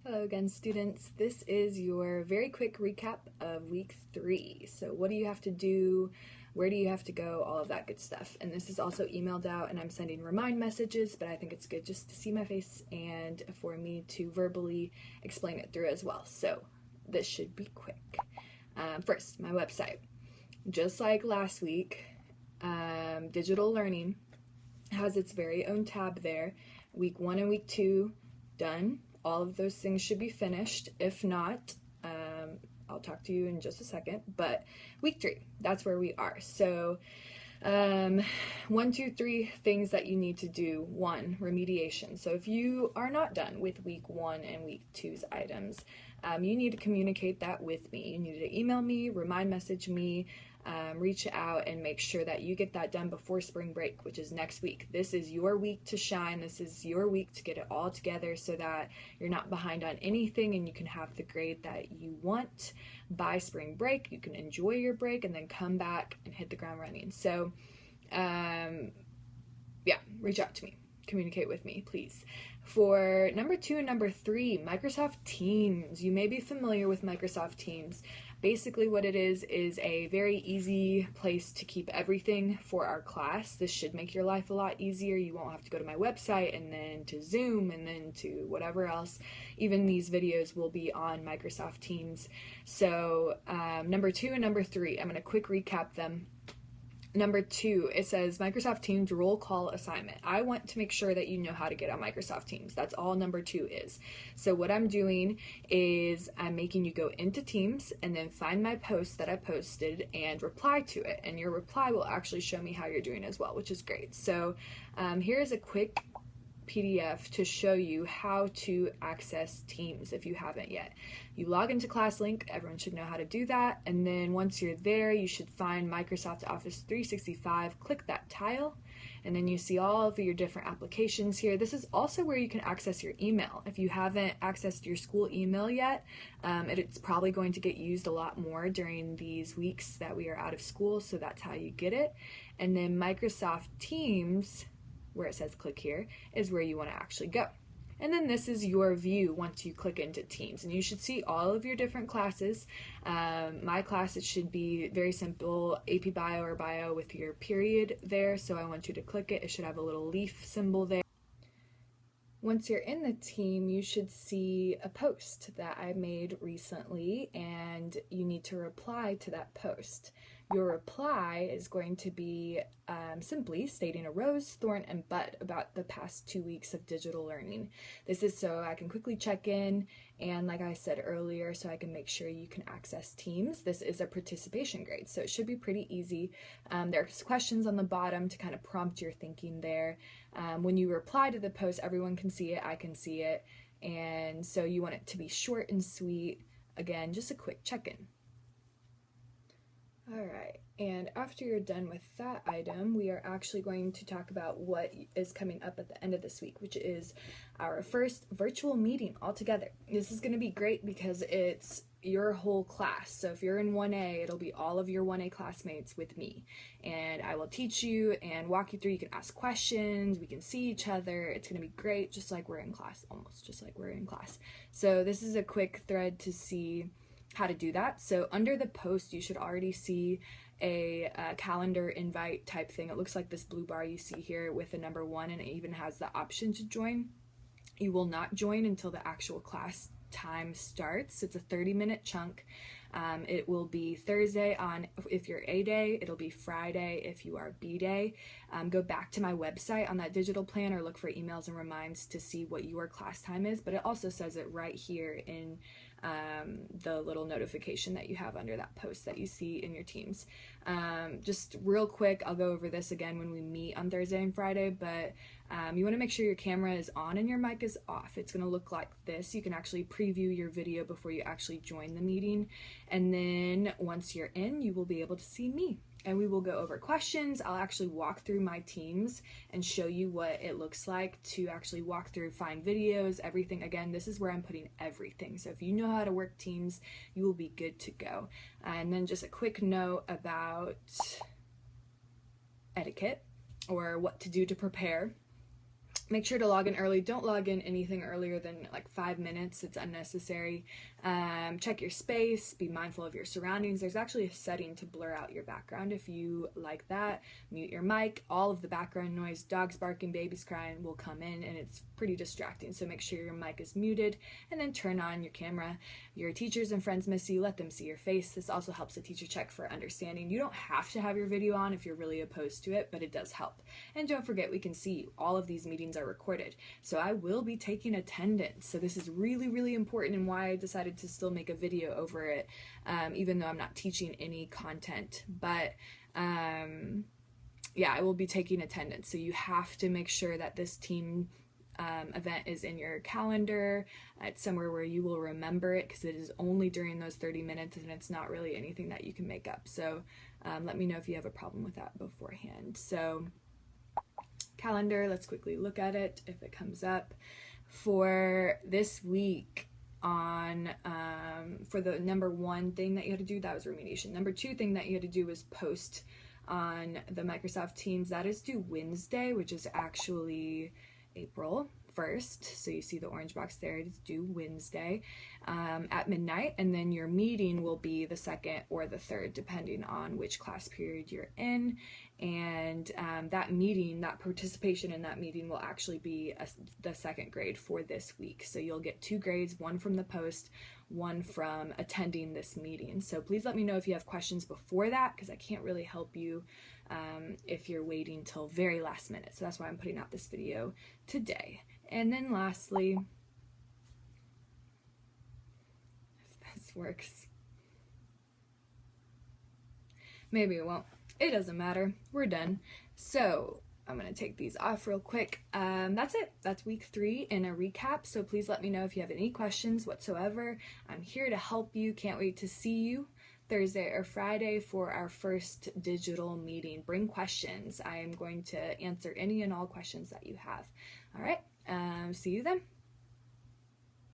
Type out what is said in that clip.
Hello again, students. This is your very quick recap of week 3. So what do you have to do? Where do you have to go? All of that good stuff. And this is also emailed out and I'm sending remind messages, but I think it's good just to see my face and for me to verbally explain it through as well. So this should be quick. First, my website. Just like last week, digital learning has its very own tab there. Week 1 and week 2 done. All of those things should be finished. If not, I'll talk to you in just a second. But week 3, that's where we are. So 1, 2, 3 things that you need to do. 1, remediation. So if you are not done with week 1 and week 2's items, you need to communicate that with me. You need to email me, remind message me, reach out and make sure that you get that done before spring break, which is next week. This is your week to shine. This is your week to get it all together so that you're not behind on anything and you can have the grade that you want by spring break. You can enjoy your break and then come back and hit the ground running. So, yeah, reach out to me. Communicate with me, please. For number 2 and number 3, Microsoft Teams. You may be familiar with Microsoft Teams. Basically what it is a very easy place to keep everything for our class. This should make your life a lot easier. You won't have to go to my website and then to Zoom and then to whatever else. Even these videos will be on Microsoft Teams. So number 2 and number 3, I'm going to quick recap them. Number 2, it says Microsoft Teams roll call assignment. I want to make sure that you know how to get on Microsoft Teams. That's all number 2 is. So what I'm doing is I'm making you go into Teams and then find my post that I posted and reply to it. And your reply will actually show me how you're doing as well, which is great. So here's a quick PDF to show you how to access Teams if you haven't yet. You log into ClassLink, everyone should know how to do that, and then once you're there, you should find Microsoft Office 365, click that tile, and then you see all of your different applications here. This is also where you can access your email. If you haven't accessed your school email yet, it's probably going to get used a lot more during these weeks that we are out of school, so that's how you get it. And then Microsoft Teams, where it says click here, is where you want to actually go. And then this is your view once you click into Teams. And you should see all of your different classes. My class, it should be very simple, AP Bio or Bio with your period there. So I want you to click it. It should have a little leaf symbol there. Once you're in the team, you should see a post that I made recently, and you need to reply to that post. Your reply is going to be simply stating a rose, thorn, and bud about the past 2 weeks of digital learning. This is so I can quickly check in, and like I said earlier, so I can make sure you can access Teams. This is a participation grade, so it should be pretty easy. There's questions on the bottom to kind of prompt your thinking there. When you reply to the post, everyone can see it, I can see it, and so you want it to be short and sweet. Again, just a quick check-in. Alright, and after you're done with that item, we are actually going to talk about what is coming up at the end of this week, which is our first virtual meeting all together. This is going to be great because it's your whole class. So if you're in 1A, it'll be all of your 1A classmates with me. And I will teach you and walk you through. You can ask questions, we can see each other. It's going to be great, just like we're in class, almost just like we're in class. So this is a quick thread to see how to do that. So under the post, you should already see a calendar invite type thing. It looks like this blue bar you see here with the number 1, and it even has the option to join. You will not join until the actual class time starts. It's a 30-minute chunk. It will be Thursday on if you're A day, it'll be Friday if you are B day. Go back to my website on that digital plan or look for emails and reminds to see what your class time is, but it also says it right here in the little notification that you have under that post that you see in your Teams. Just real quick, I'll go over this again when we meet on Thursday and Friday, but you want to make sure your camera is on and your mic is off. It's going to look like this. You can actually preview your video before you actually join the meeting, and then once you're in, you will be able to see me. And we will go over questions. I'll actually walk through my Teams and show you what it looks like to actually walk through, find videos, everything. Again, this is where I'm putting everything. So if you know how to work Teams, you will be good to go. And then just a quick note about etiquette or what to do to prepare. Make sure to log in early. Don't log in anything earlier than like 5 minutes. It's unnecessary. Check your space. Be mindful of your surroundings. There's actually a setting to blur out your background if you like that. Mute your mic. All of the background noise, dogs barking, babies crying will come in, and it's pretty distracting. So make sure your mic is muted, and then turn on your camera. Your teachers and friends miss you. Let them see your face. This also helps the teacher check for understanding. You don't have to have your video on if you're really opposed to it, but it does help. And don't forget, we can see you. All of these meetings are recorded. So I will be taking attendance. So this is really, really important, and why I decided to still make a video over it, even though I'm not teaching any content. But yeah, I will be taking attendance. So you have to make sure that this team event is in your calendar. It's somewhere where you will remember it, because it is only during those 30 minutes and it's not really anything that you can make up. So let me know if you have a problem with that beforehand. So calendar, let's quickly look at it if it comes up. For this week, on for the number 1 thing that you had to do, that was remediation. Number 2 thing that you had to do was post on the Microsoft Teams. That is due Wednesday, which is actually April 1st. So you see the orange box there. It's due Wednesday at midnight, and then your meeting will be the 2nd or the 3rd, depending on which class period you're in. And that meeting, that participation in that meeting will actually be the 2nd grade for this week. So you'll get 2 grades, 1 from the post, 1 from attending this meeting. So please let me know if you have questions before that, because I can't really help you if you're waiting till very last minute. So that's why I'm putting out this video today. And then lastly, if this works, maybe it won't. It doesn't matter. We're done. So I'm going to take these off real quick. That's it. That's week 3 in a recap. So please let me know if you have any questions whatsoever. I'm here to help you. Can't wait to see you Thursday or Friday for our first digital meeting. Bring questions. I am going to answer any and all questions that you have. All right. See you then.